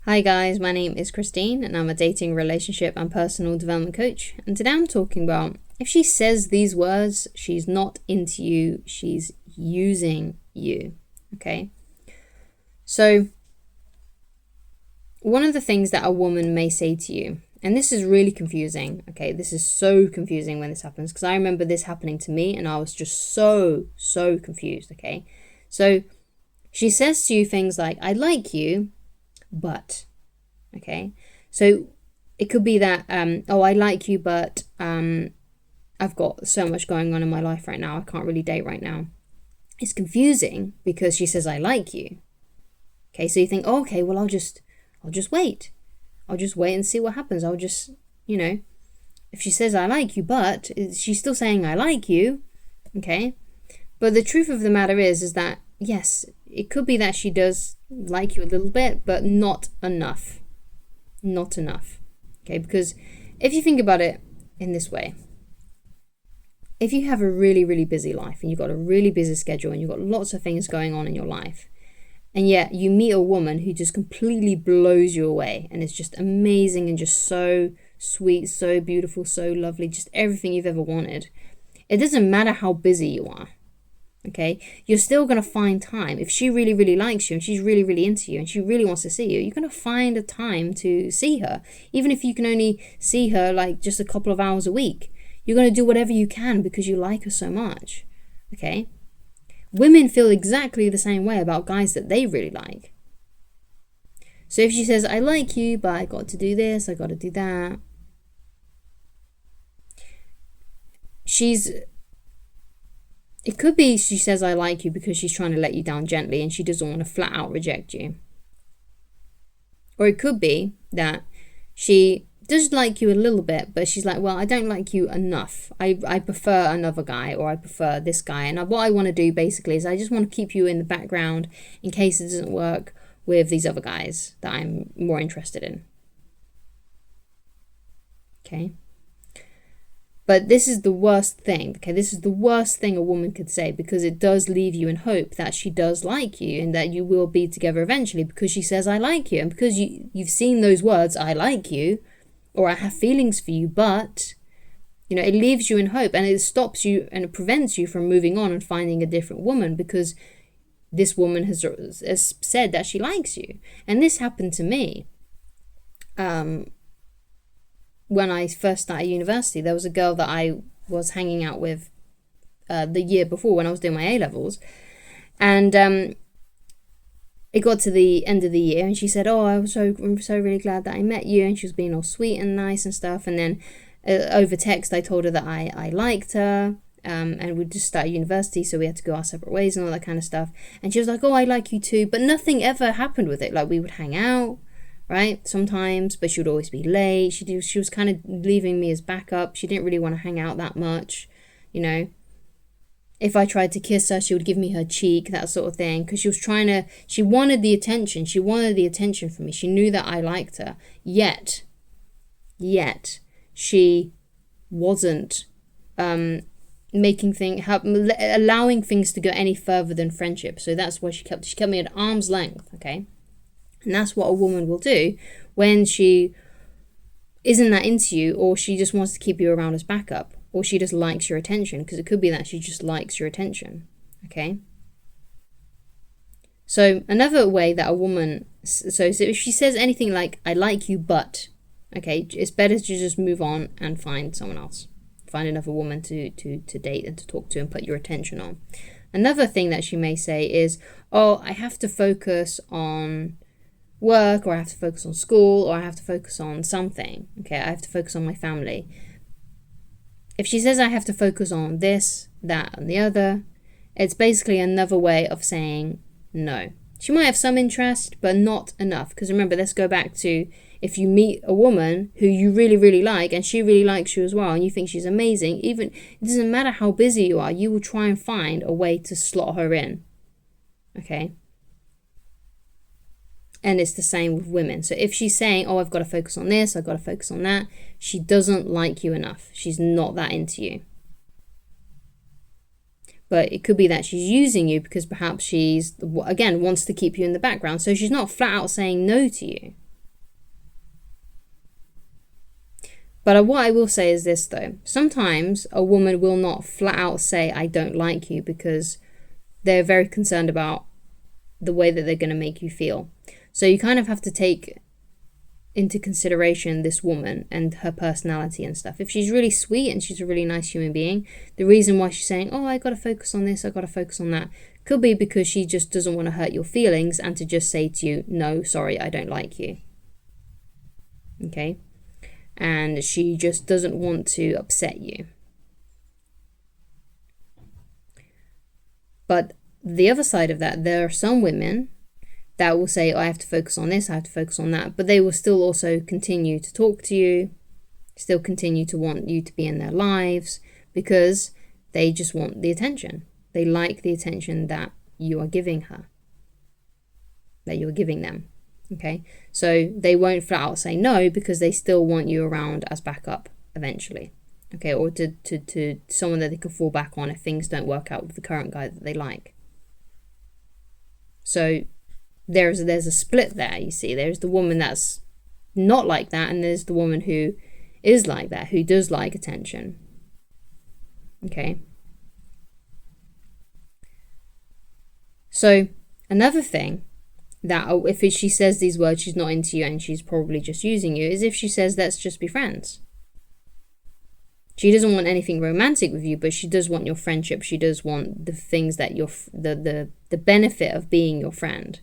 Hi guys, my name is Christine and I'm a dating, relationship and personal development coach. And today I'm talking about if she says these words, she's not into you, she's using you. Okay? So, one of the things that a woman may say to you, and this is really confusing, okay? This is so confusing when this happens because I remember this happening to me and I was just so confused, okay? So, she says to you things like, I like you, but, okay, so it could be that I like you, but I've got so much going on in my life right now, I can't really date right now. It's confusing because she says I like you. Okay, so you think, oh, okay, well I'll just wait and see what happens. I'll just, if she says I like you, but she's still saying I like you. Okay, but the truth of the matter is that yes, it could be that she does like you a little bit, but not enough. Not enough. Okay, because if you think about it in this way, if you have a really, really busy life and you've got a really busy schedule and you've got lots of things going on in your life, and yet you meet a woman who just completely blows you away and is just amazing and just so sweet, so beautiful, so lovely, just everything you've ever wanted, it doesn't matter how busy you are. Okay, you're still going to find time. If she really, really likes you and she's really, really into you and she really wants to see you, you're going to find a time to see her. Even if you can only see her like just a couple of hours a week, you're going to do whatever you can because you like her so much. Okay, women feel exactly the same way about guys that they really like. So if she says, I like you, but I got to do this, I got to do that, it could be she says I like you because she's trying to let you down gently and she doesn't want to flat out reject you. Or it could be that she does like you a little bit, but she's like, well, I don't like you enough. I prefer another guy, or I prefer this guy. And what I want to do basically is I just want to keep you in the background in case it doesn't work with these other guys that I'm more interested in. Okay? But this is the worst thing, okay? This is the worst thing a woman could say because it does leave you in hope that she does like you and that you will be together eventually because she says, I like you. And because you've seen those words, I like you, or I have feelings for you, but, it leaves you in hope and it stops you and it prevents you from moving on and finding a different woman because this woman has said that she likes you. And this happened to me. When I first started university, there was a girl that I was hanging out with the year before when I was doing my A-levels. And it got to the end of the year and she said, oh, I'm so really glad that I met you. And she was being all sweet and nice and stuff. And then over text, I told her that I liked her. And we just started university, so we had to go our separate ways and all that kind of stuff. And she was like, oh, I like you too. But nothing ever happened with it. Like, we would hang out, right, sometimes, but she would always be late. She was kind of leaving me as backup. She didn't really want to hang out that much, If I tried to kiss her, she would give me her cheek, that sort of thing, because she wanted the attention. She wanted the attention from me. She knew that I liked her. Yet, she wasn't allowing things to go any further than friendship. So that's why she kept me at arm's length, okay? And that's what a woman will do when she isn't that into you, or she just wants to keep you around as backup, or she just likes your attention, because it could be that she just likes your attention, okay? So another way that a woman, so if she says anything like, I like you, but, okay, it's better to just move on and find someone else. Find another woman to date and to talk to and put your attention on. Another thing that she may say is, oh, I have to focus on work, or I have to focus on school, or I have to focus on something. Okay, I have to focus on my family. If she says I have to focus on this, that, and the other, it's basically another way of saying no. She might have some interest, but not enough. Because remember, let's go back to if you meet a woman who you really, really like, and she really likes you as well, and you think she's amazing, even it doesn't matter how busy you are, you will try and find a way to slot her in. Okay? And it's the same with women. So if she's saying, oh, I've got to focus on this, I've got to focus on that, she doesn't like you enough. She's not that into you. But it could be that she's using you because perhaps she's, again, wants to keep you in the background. So she's not flat out saying no to you. But what I will say is this, though. Sometimes a woman will not flat out say, I don't like you, because they're very concerned about the way that they're going to make you feel. So you kind of have to take into consideration this woman and her personality and stuff. If she's really sweet and she's a really nice human being, the reason why she's saying, oh, I got to focus on this, I got to focus on that, could be because she just doesn't want to hurt your feelings and to just say to you, no, sorry, I don't like you. Okay? And she just doesn't want to upset you. But the other side of that, there are some women that will say, oh, I have to focus on this, I have to focus on that, but they will still also continue to talk to you, still continue to want you to be in their lives, because they just want the attention. They like the attention that you are giving her, that you're giving them. Okay, so they won't flat out say no, because they still want you around as backup eventually. Okay, or to someone that they can fall back on if things don't work out with the current guy that they like. So there's a split there, you see. There's the woman that's not like that, and there's the woman who is like that, who does like attention. Okay. So another thing that if she says these words, she's not into you and she's probably just using you, is if she says, let's just be friends. She doesn't want anything romantic with you, but she does want your friendship. She does want the things that the benefit of being your friend.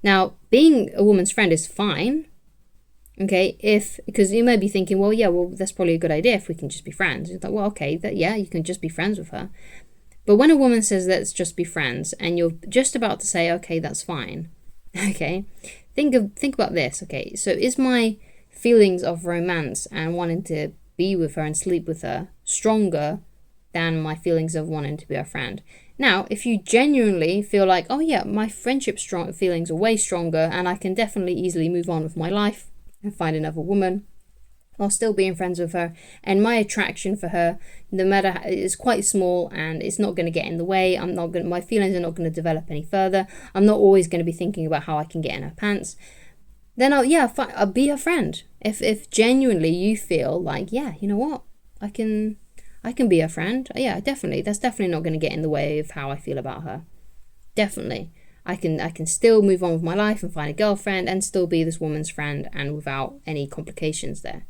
Now, being a woman's friend is fine, okay, because you may be thinking, well, yeah, well, that's probably a good idea if we can just be friends. It's like, well, okay, yeah, you can just be friends with her. But when a woman says, let's just be friends, and you're just about to say, okay, that's fine, okay, think about this, okay, so is my feelings of romance and wanting to be with her and sleep with her stronger than my feelings of wanting to be her friend? Now, if you genuinely feel like, oh yeah, my friendship feelings are way stronger and I can definitely easily move on with my life and find another woman while still being friends with her, and my attraction for her, no matter, is quite small and it's not going to get in the way, my feelings are not going to develop any further, I'm not always going to be thinking about how I can get in her pants, then I'll be her friend. If genuinely you feel like, yeah, you know what, I can be a friend. Yeah, definitely. That's definitely not going to get in the way of how I feel about her. Definitely. I can still move on with my life and find a girlfriend and still be this woman's friend and without any complications there.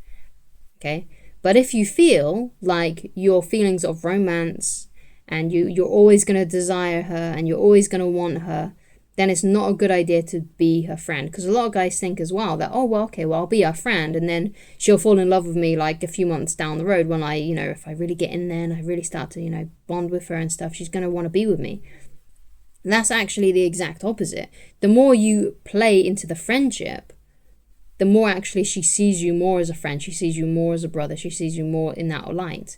Okay? But if you feel like your feelings of romance and you're always going to desire her and you're always going to want her, then it's not a good idea to be her friend. Because a lot of guys think as well that, oh, well, okay, well, I'll be her friend and then she'll fall in love with me like a few months down the road when if I really get in there and I really start to, bond with her and stuff, she's going to want to be with me. And that's actually the exact opposite. The more you play into the friendship, the more actually she sees you more as a friend, she sees you more as a brother, she sees you more in that light.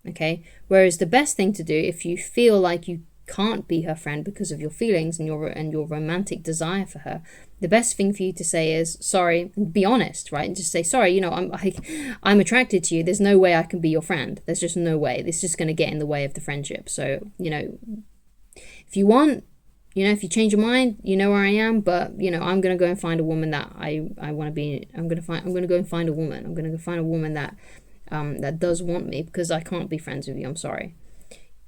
Okay? Whereas the best thing to do, if you feel like you can't be her friend because of your feelings and your romantic desire for her, the best thing for you to say is sorry, and be honest, right? And just say, sorry, I'm attracted to you, there's no way I can be your friend, there's just no way, this is just going to get in the way of the friendship. So if you want, if you change your mind, you know where I am, but I'm going to go and find a woman that I want to be. I'm going to go and find a woman. I'm going to go find a woman that that does want me, because I can't be friends with you. I'm sorry.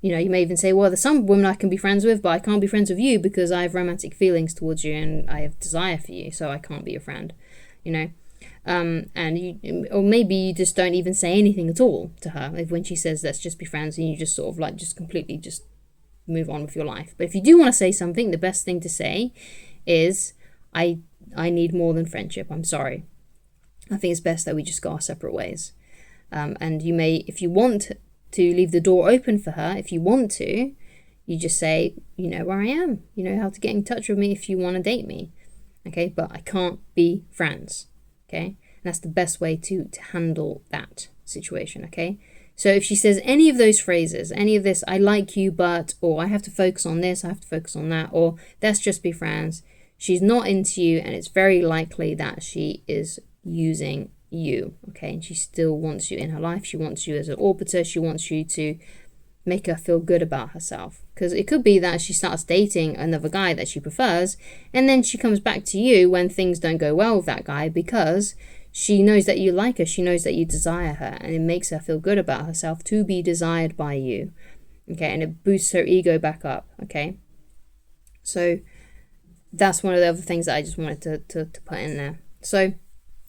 You may even say, well, there's some women I can be friends with, but I can't be friends with you because I have romantic feelings towards you and I have desire for you, so I can't be your friend. Or maybe you just don't even say anything at all to her when she says let's just be friends, and you just sort of just completely just move on with your life. But if you do want to say something, the best thing to say is, I need more than friendship. I'm sorry. I think it's best that we just go our separate ways. And you may, if you want to leave the door open for her, if you want to, you just say, you know where I am. You know how to get in touch with me if you want to date me. Okay, but I can't be friends. Okay, and that's the best way to handle that situation. Okay. So if she says any of those phrases, any of this, I like you, but, or I have to focus on this, I have to focus on that, or let's just be friends, she's not into you, and it's very likely that she is using you, okay? And she still wants you in her life. She wants you as an orbiter. She wants you to make her feel good about herself. Because it could be that she starts dating another guy that she prefers, and then she comes back to you when things don't go well with that guy, because she knows that you like her, she knows that you desire her, and it makes her feel good about herself to be desired by you. Okay, and it boosts her ego back up. Okay, so that's one of the other things that I just wanted to put in there. So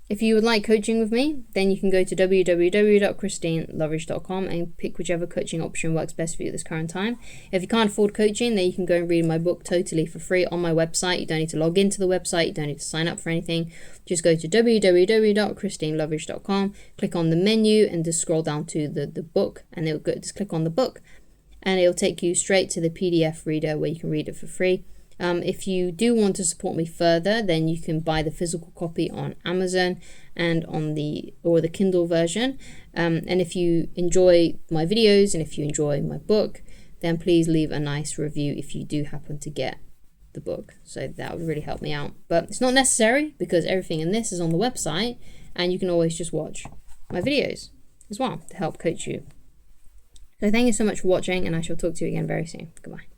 if you would like coaching with me, then you can go to www.christineloveridge.com and pick whichever coaching option works best for you at this current time. If you can't afford coaching, then you can go and read my book totally for free on my website. You don't need to log into the website. You don't need to sign up for anything. Just go to www.christineloveridge.com, click on the menu, and just scroll down to the book, and it'll go, just click on the book, and it'll take you straight to the PDF reader where you can read it for free. If you do want to support me further, then you can buy the physical copy on Amazon and on the Kindle version. And if you enjoy my videos and if you enjoy my book, then please leave a nice review if you do happen to get the book. So that would really help me out. But it's not necessary because everything in this is on the website, and you can always just watch my videos as well to help coach you. So thank you so much for watching, and I shall talk to you again very soon. Goodbye.